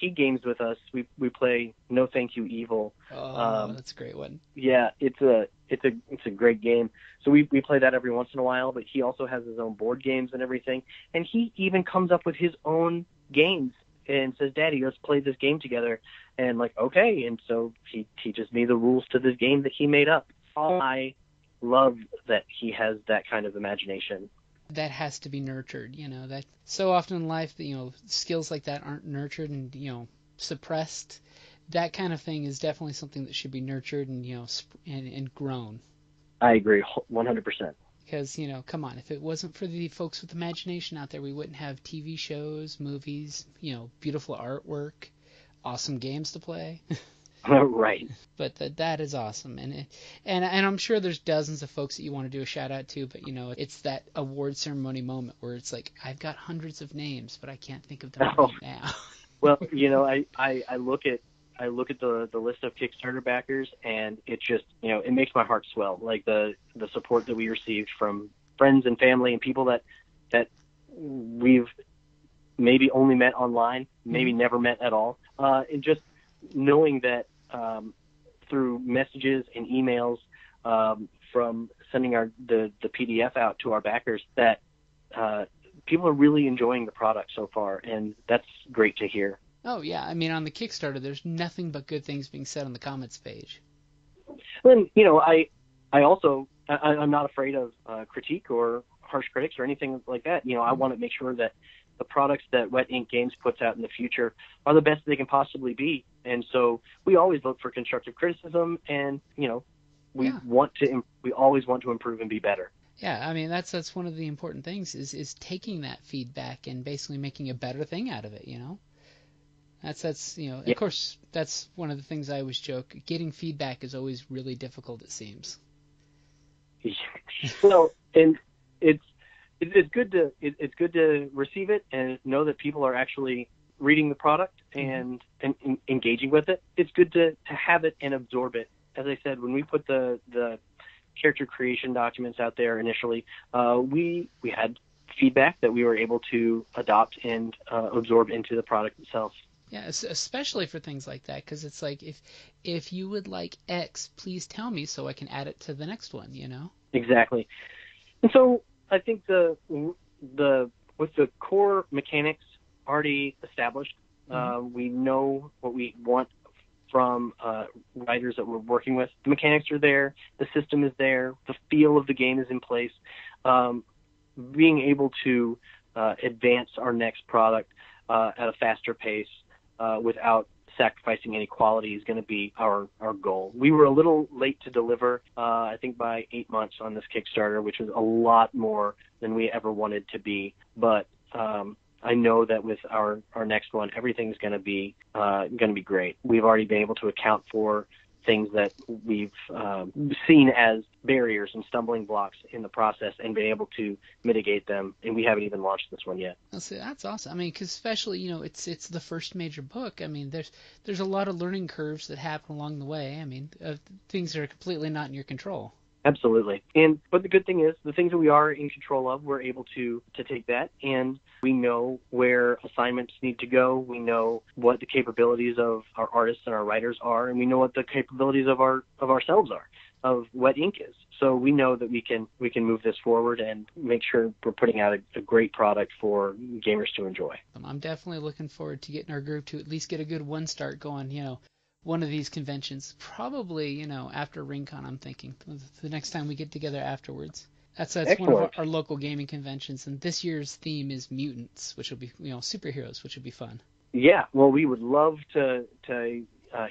he games with us. We play No Thank You Evil. Oh, that's a great one. Yeah, it's a great game. So we play that every once in a while. But he also has his own board games and everything, and he even comes up with his own games and says, "Daddy, let's play this game together." And like, okay. And so he teaches me the rules to this game that he made up. I love that he has that kind of imagination. That has to be nurtured, that so often in life, skills like that aren't nurtured and, suppressed. That kind of thing is definitely something that should be nurtured and, and grown. I agree 100%. Because, come on, if it wasn't for the folks with imagination out there, we wouldn't have TV shows, movies, beautiful artwork, awesome games to play. Right. But that is awesome, and I'm sure there's dozens of folks that you want to do a shout out to, but it's that award ceremony moment where it's like, I've got hundreds of names, but I can't think of them right now. Well, I look at the list of Kickstarter backers, and it just it makes my heart swell. Like the support that we received from friends and family and people that we've maybe only met online, maybe never met at all, and just knowing that through messages and emails from sending the PDF out to our backers, that people are really enjoying the product so far, and that's great to hear. Oh yeah, I mean, on the Kickstarter, there's nothing but good things being said on the comments page. Then I'm not afraid of critique or harsh critics or anything like that. I want to make sure that the products that Wet Ink Games puts out in the future are the best they can possibly be. And so we always look for constructive criticism, and we always want to improve and be better. Yeah, I mean that's one of the important things is taking that feedback and basically making a better thing out of it. That's Yeah. Of course, that's one of the things I always joke. Getting feedback is always really difficult, it seems. Well, and it's good to receive it and know that people are actually reading the product and engaging with it. It's good to have it and absorb it. As I said, when we put the character creation documents out there initially, we had feedback that we were able to adopt and absorb into the product itself. Yeah, especially for things like that, because it's like, if you would like X, please tell me so I can add it to the next one. Exactly. And so I think with the core mechanics already established, we know what we want from writers that we're working with. The mechanics are there, the system is there, the feel of the game is in place. Being able to advance our next product at a faster pace without sacrificing any quality is going to be our goal. We were a little late to deliver, I think by 8 months on this Kickstarter, which was a lot more than we ever wanted to be. But I know that with our next one, everything's going to be great. We've already been able to account for things that we've seen as barriers and stumbling blocks in the process and been able to mitigate them, and we haven't even launched this one yet. That's awesome. I mean, because especially, it's the first major book. I mean, there's a lot of learning curves that happen along the way. I mean, things that are completely not in your control. Absolutely. But the good thing is, the things that we are in control of, we're able to take that, and we know where assignments need to go. We know what the capabilities of our artists and our writers are, and we know what the capabilities of ourselves are. of what ink is. So we know that we can move this forward and make sure we're putting out a great product for gamers to enjoy. I'm definitely looking forward to getting our group to at least get a good one start going, one of these conventions. Probably, after RingCon, I'm thinking, the next time we get together afterwards. That's one of our local gaming conventions, and this year's theme is mutants, which will be, superheroes, which will be fun. Yeah, well, we would love to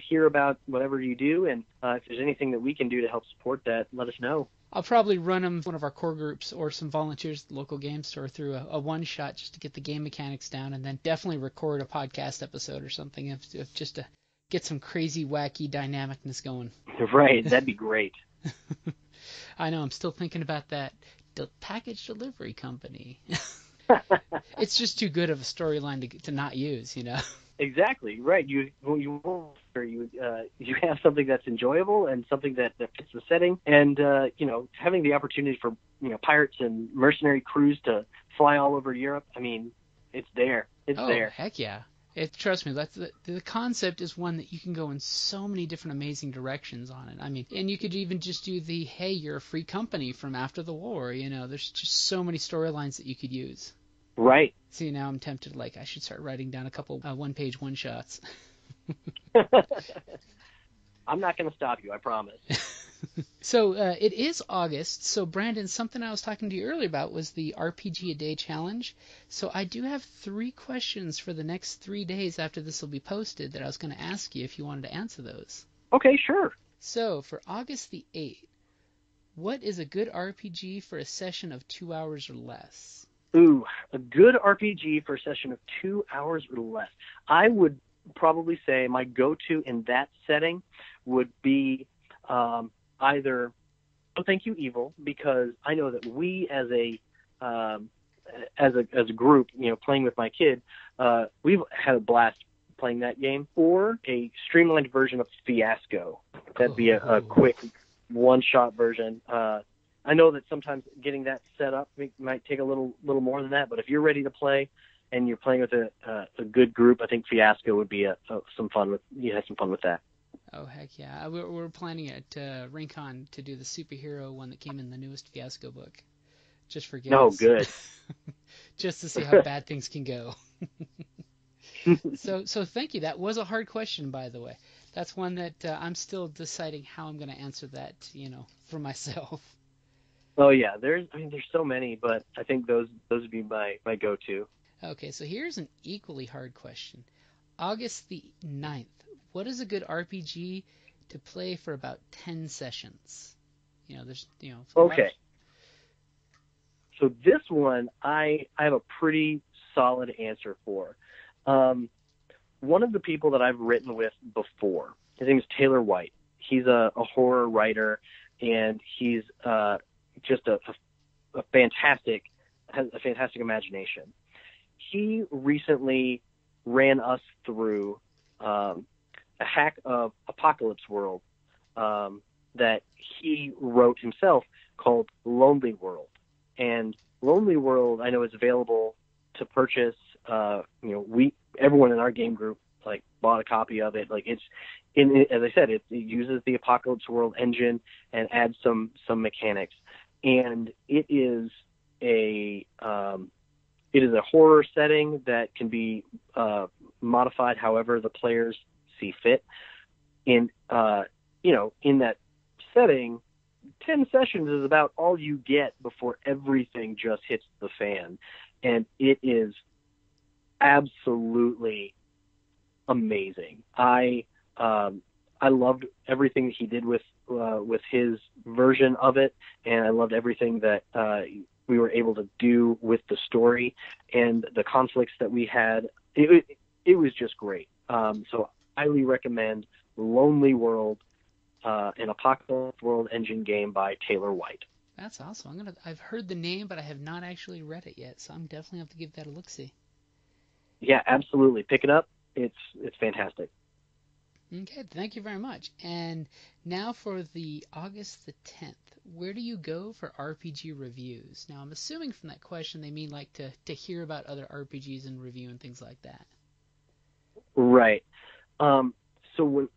hear about whatever you do, and if there's anything that we can do to help support that, let us know. I'll probably run them one of our core groups or some volunteers at the local game store through a one-shot just to get the game mechanics down, and then definitely record a podcast episode or something if just to get some crazy, wacky dynamicness going. Right, that'd be great. I know, I'm still thinking about that package delivery company. It's just too good of a storyline to not use, Exactly, right. You have something that's enjoyable and something that fits the setting, and having the opportunity for pirates and mercenary crews to fly all over Europe. I mean, it's there. It's there. Heck yeah! Trust me, that's the concept is one that you can go in so many different amazing directions on it. I mean, and you could even just do the hey, you're a free company from after the war. There's just so many storylines that you could use. Right. See, now I'm tempted, I should start writing down a couple one-page one-shots. I'm not going to stop you, I promise. So it is August. So, Brandon, something I was talking to you earlier about was the RPG a Day challenge. So I do have 3 questions for the next 3 days after this will be posted that I was going to ask you if you wanted to answer those. Okay, sure. So, for August the 8th, what is a good RPG for a session of 2 hours or less? Ooh, a good RPG for a session of 2 hours or less. I would probably say my go-to in that setting would be either Oh Thank You Evil, because I know that we as a group, playing with my kid, we've had a blast playing that game, or a streamlined version of Fiasco. That'd be a quick one-shot version. I know that sometimes getting that set up might take a little more than that, but if you're ready to play and you're playing with a good group, I think Fiasco would be some fun with. You had some fun with that. Oh heck yeah! We're planning at RingCon to do the superhero one that came in the newest Fiasco book, just for gigs. Oh, good. Just to see how bad things can go. So thank you. That was a hard question, by the way. That's one that I'm still deciding how I'm going to answer that, for myself. Oh yeah, there's so many, but I think those would be my go-to. Okay, so here's an equally hard question. August the 9th, what is a good RPG to play for about 10 sessions? Okay. So this one I have a pretty solid answer for. One of the people that I've written with before, his name is Taylor White. He's a horror writer, and he's just has a fantastic imagination. He recently ran us through a hack of Apocalypse World that he wrote himself called Lonely World. And Lonely World, I know, is available to purchase. Everyone in our game group bought a copy of it. As I said, it uses the Apocalypse World engine and adds some mechanics. And it is a horror setting that can be modified however the players see fit. And in that setting, 10 sessions is about all you get before everything just hits the fan, and it is absolutely amazing. I loved everything he did with his version of it, and I loved everything that we were able to do with the story and the conflicts that we had. It was just great. So I highly recommend Lonely World, an Apocalypse World engine game by Taylor White. That's awesome. I've heard the name, but I have not actually read it yet, so I'm definitely have to give that a look-see. Yeah, absolutely. Pick it up. It's fantastic. Okay, thank you very much. And now for the August the 10th, where do you go for RPG reviews? Now, I'm assuming from that question they mean to hear about other RPGs and review and things like that. Right. So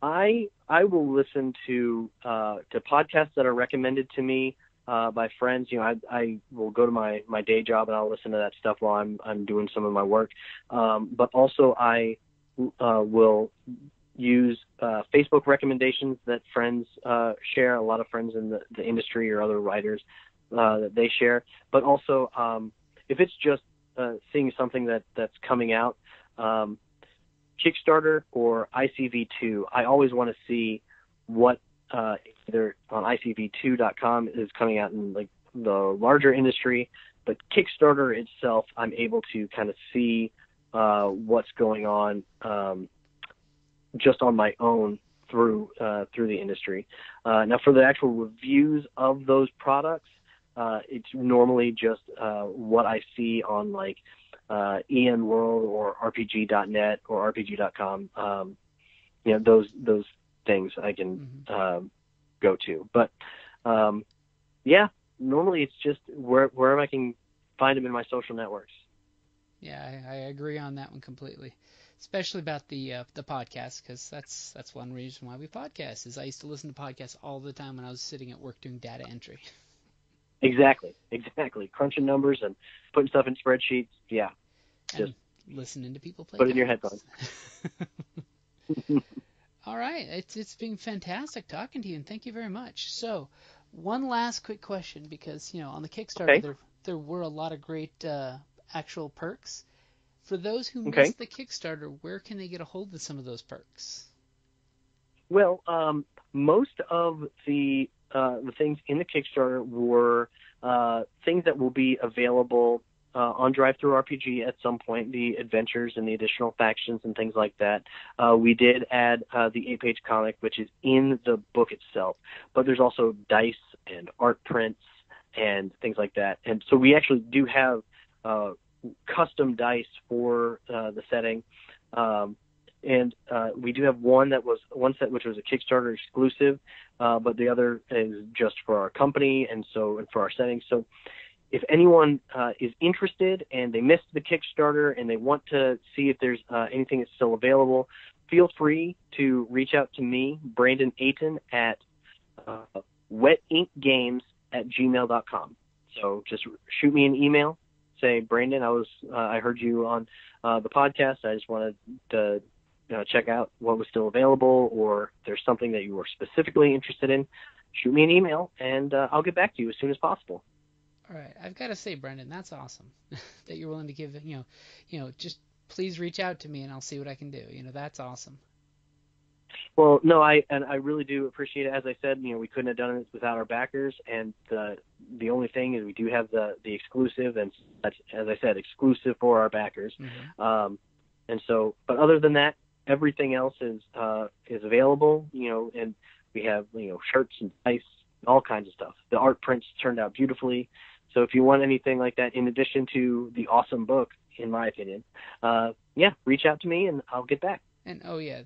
I will listen to podcasts that are recommended to me by friends. I will go to my day job and I'll listen to that stuff while I'm doing some of my work. But also I will use Facebook recommendations that friends share. A lot of friends in the industry or other writers that they share. But also if it's just seeing something that's coming out, Kickstarter or ICV2, I always want to see what either on ICV2.com is coming out in like the larger industry, but Kickstarter itself, I'm able to kind of see what's going on just on my own through the industry. Now, for the actual reviews of those products, it's normally just what I see on like EN World or RPG.net or RPG.com. Those things I can go to. But normally it's just wherever I can find them in my social networks. Yeah, I agree on that one completely. Especially about the podcast, because that's one reason why we podcast. Is I used to listen to podcasts all the time when I was sitting at work doing data entry. Exactly. Crunching numbers and putting stuff in spreadsheets. Yeah. And listening to people play. Put it in your headphones. All right. It's been fantastic talking to you, and thank you very much. So, one last quick question, because on the Kickstarter there were a lot of great actual perks. For those who missed the Kickstarter, where can they get a hold of some of those perks? Well, most of the things in the Kickstarter were things that will be available on DriveThruRPG at some point, the adventures and the additional factions and things like that. We did add the 8-page comic, which is in the book itself, but there's also dice and art prints and things like that. And so we actually do have custom dice for the setting. And we do have one set which was a Kickstarter exclusive, but the other is just for our company and for our setting. So if anyone is interested and they missed the Kickstarter and they want to see if there's anything that's still available, feel free to reach out to me, Brandon Aten, at wetinkgames@gmail.com. So just shoot me an email. Say, Brandon, I heard you on the podcast. I just wanted to check out what was still available, or if there's something that you were specifically interested in, shoot me an email, and I'll get back to you as soon as possible. All right. I've got to say, Brandon, that's awesome that you're willing to give, just please reach out to me and I'll see what I can do. That's awesome. Well, no, I really do appreciate it. As I said, we couldn't have done this without our backers, and the only thing is we do have the exclusive, and that's, as I said, exclusive for our backers. Mm-hmm. And so, but other than that, everything else is available, and we have, shirts and dice, all kinds of stuff. The art prints turned out beautifully. So if you want anything like that, in addition to the awesome book, in my opinion, reach out to me and I'll get back. And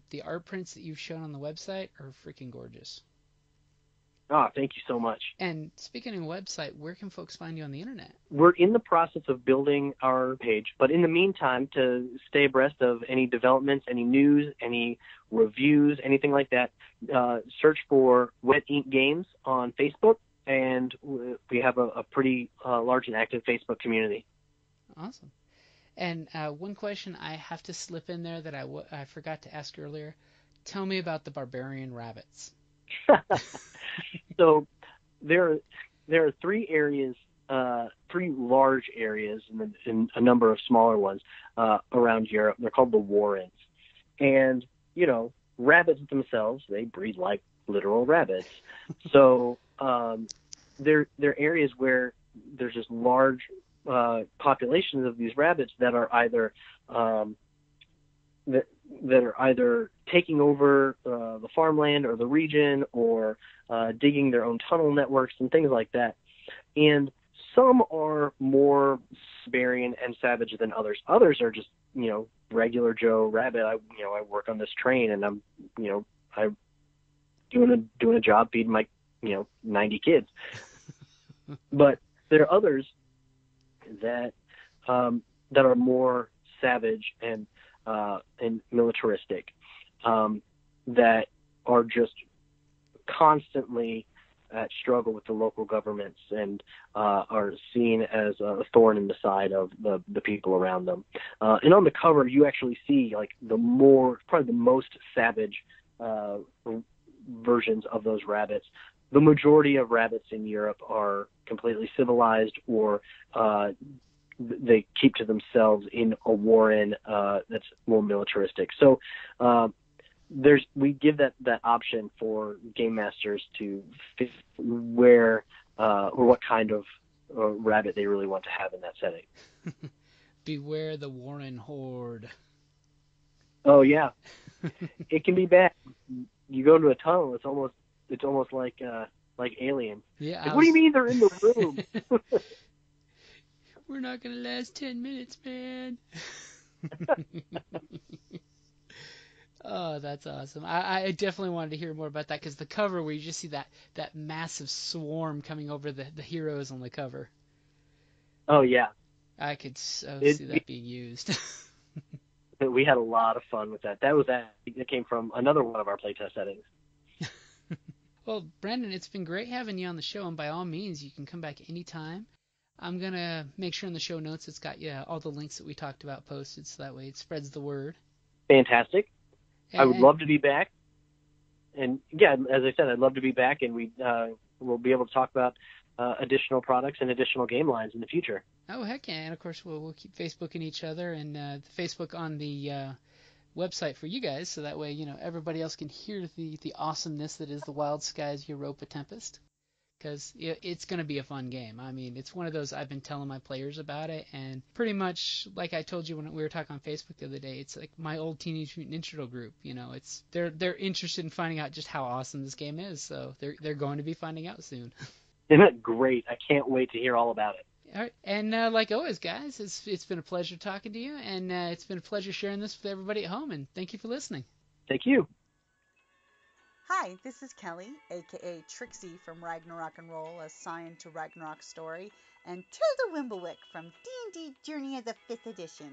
the art prints that you've shown on the website are freaking gorgeous. Oh, thank you so much. And speaking of website, where can folks find you on the internet? We're in the process of building our page, but in the meantime, to stay abreast of any developments, any news, any reviews, anything like that, search for Wet Ink Games on Facebook, and we have a pretty large and active Facebook community. Awesome. And one question I have to slip in there that I forgot to ask earlier. Tell me about the barbarian rabbits. So there are three large areas and a number of smaller ones around Europe. They're called the Warrens. And, rabbits themselves, they breed like literal rabbits. So they're areas where there's just large populations of these rabbits that are either taking over the farmland or the region, or digging their own tunnel networks and things like that. And some are more barbarian and savage than others. Others are just, regular Joe rabbit. I work on this train and I'm doing a job feeding my, 90 kids. But there are others that are more savage and militaristic, that are just constantly at struggle with the local governments and are seen as a thorn in the side of the people around them. And on the cover, you actually see like probably the most savage versions of those rabbits. The majority of rabbits in Europe are completely civilized, or they keep to themselves in a warren that's more militaristic. So we give that option for game masters to fit where or what kind of rabbit they really want to have in that setting. Beware the Warren horde. Oh yeah, it can be bad. You go into a tunnel, it's almost like Alien. Yeah. Like, what do you mean they're in the room? We're not gonna last 10 minutes, man. Oh, that's awesome. I definitely wanted to hear more about that, because the cover where you just see that massive swarm coming over the heroes on the cover. Oh yeah, I could see that being used. we had a lot of fun with that. It came from another one of our playtest settings. Well, Brandon, it's been great having you on the show, and by all means, you can come back anytime. I'm going to make sure in the show notes it's got all the links that we talked about posted, so that way it spreads the word. Fantastic. I would love to be back. And yeah, as I said, I'd love to be back, and we'll be able to talk about additional products and additional game lines in the future. Oh, heck yeah. And of course, we'll keep Facebooking each other, and Facebook on the website for you guys, so that way, everybody else can hear the awesomeness that is the Wild Skies Europa Tempest. Because it's going to be a fun game. I mean, it's one of those, I've been telling my players about it, and pretty much like I told you when we were talking on Facebook the other day, it's like my old Teenage Mutant Ninja Turtle group. It's they're interested in finding out just how awesome this game is, so they're going to be finding out soon. Isn't that great? I can't wait to hear all about it. All right, and like always, guys, it's been a pleasure talking to you, and it's been a pleasure sharing this with everybody at home, and thank you for listening. Thank you. Hi, this is Kelly, aka Trixie from Ragnarok and Roll, a Scion to Ragnarok story, and Tilda Wimblewick from D&D Journey of the 5th Edition.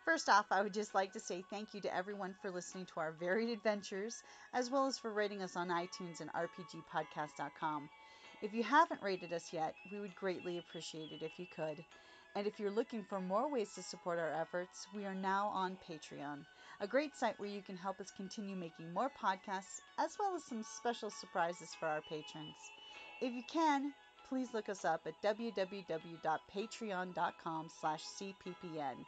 First off, I would just like to say thank you to everyone for listening to our varied adventures, as well as for rating us on iTunes and rpgpodcast.com. If you haven't rated us yet, we would greatly appreciate it if you could. And if you're looking for more ways to support our efforts, we are now on Patreon, a great site where you can help us continue making more podcasts, as well as some special surprises for our patrons. If you can, please look us up at www.patreon.com/cppn.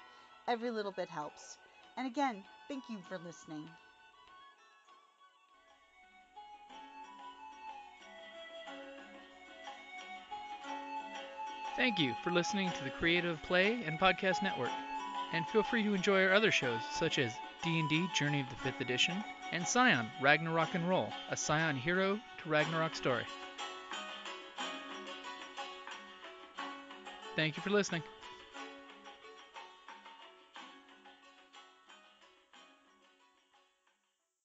Every little bit helps. And again, thank you for listening. Thank you for listening to the Creative Play and Podcast Network, and feel free to enjoy our other shows such as D&D Journey of the 5th Edition and Scion Ragnarok and Roll, a Scion hero to Ragnarok story. Thank you for listening.